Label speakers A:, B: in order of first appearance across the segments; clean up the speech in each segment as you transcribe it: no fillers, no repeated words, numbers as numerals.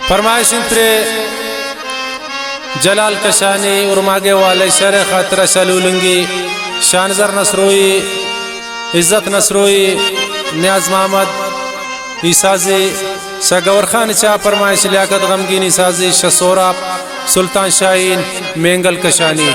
A: फरमाइश इंतरे जलाल कशानी और मागे वाले शर खातर शलूलंगी शानजर नसरोई इज्जत नसरोई न्याज मोहम्मद ईसाजी सगवर खान चा फरमाइश लियाकत गमगीन ईसाजी शसोरा सुल्तान शाहीन मेंगल कशानी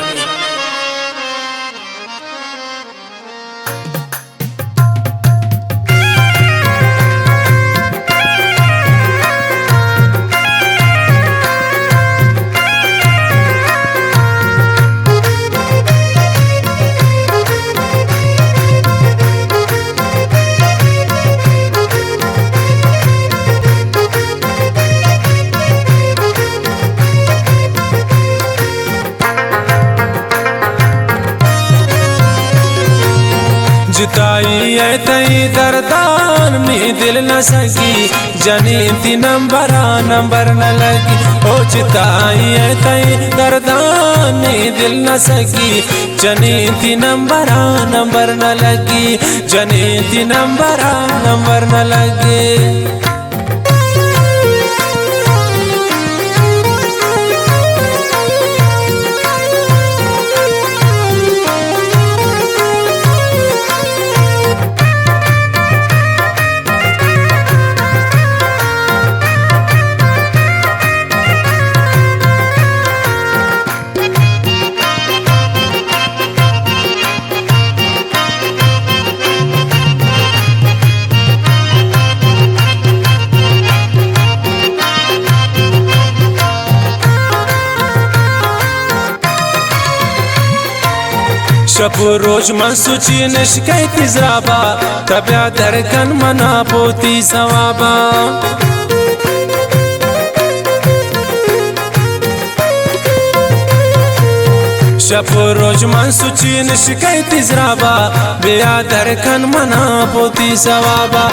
A: जुताई है तई दरदान में दिल न सकी जनी ती नंबर न लगी। ओ जुताई है तई दरदान में दिल न सकी जनी ती नंबर न लगी जनी ती नंबर न लगी। शपु रोज मन सुची न शिकायत जराबा तब्या दरकन मना पोती सवाबा। शपु रोज मन सुची न शिकायत जराबा बेया दरकन मना पोती सवाबा।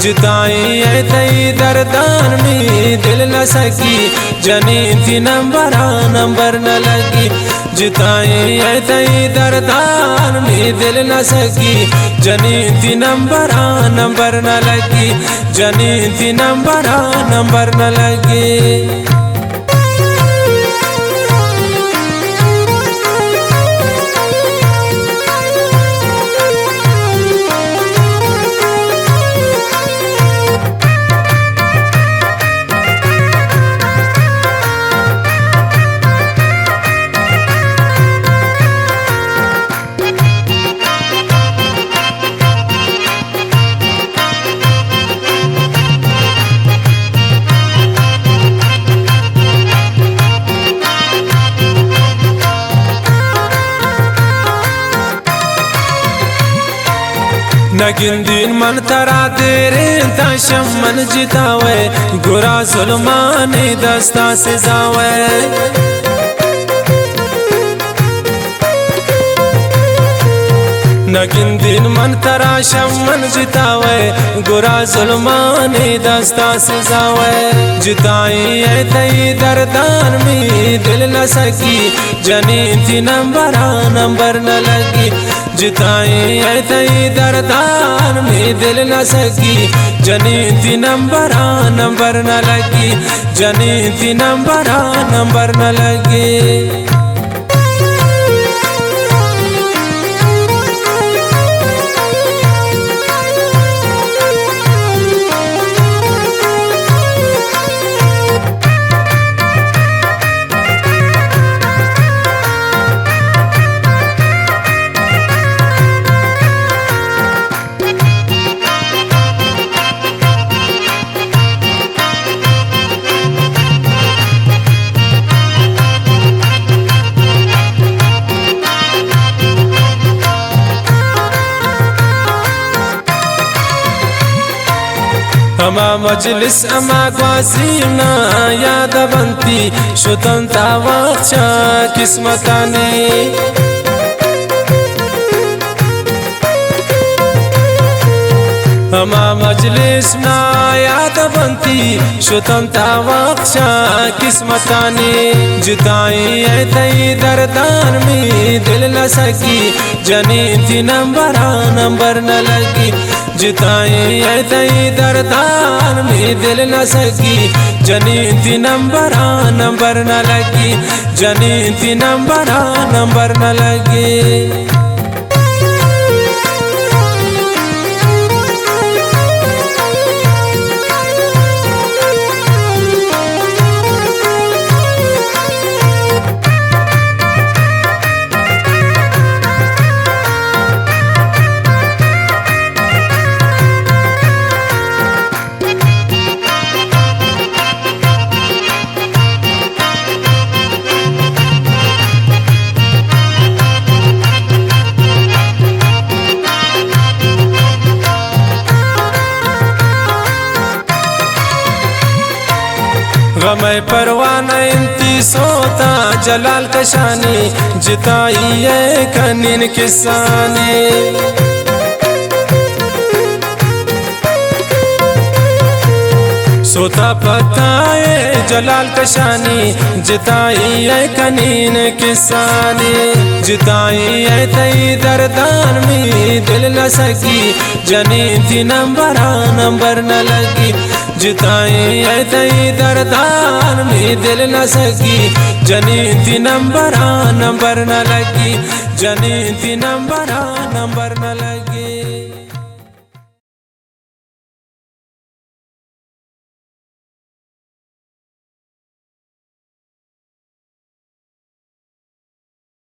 A: जुताई है तई दरदान में दिल न सकी जनी थी नंबर न लगी। जुताई है तई दरदान में दिल न सकी जनी थी नंबर न लगी जनी थी नंबर न लगी। नगिन दिन मन तरा तेरे ताशम मन जितावे गुरा जुल्माने दस्ता से जावे। नगिन दिन मन तराशम मन जितावे गुरा जुल्माने दस्ता से जावे। जुताई है तई दरदान में दिल न सकी जनी थी नंबर न लगी। जुताई है तई दरदान में दिल न सकी जनी थी नंबर न लगी जनी थी नंबर न लगी। अमा मजलिस अमा ग्वासीना याद बनती शुतंता वाचा किस्मताने। हमा मजलिस ना याद बनती शुतंता वक्षा किस्मतानी जिताई है तई दरदान में दिल न सकी जनी थी नंबर न लगी जिताई है तई दरदान में दिल न सकी जनी थी नंबर न लगी जनी थी नंबर न लगी। गमे परवाना इंती सोता जलाल कशानी जिताई है कनीन किसानी सोता पताए जलाल कशानी जिताई है कनीन किसानी जिताई है तई दरदान में दिल न सकी जनी थी नंबर न लगी जिताई है तई दरदान में दिल न सकी जनी थी नंबर न लगी जनी थी नंबर न लगी।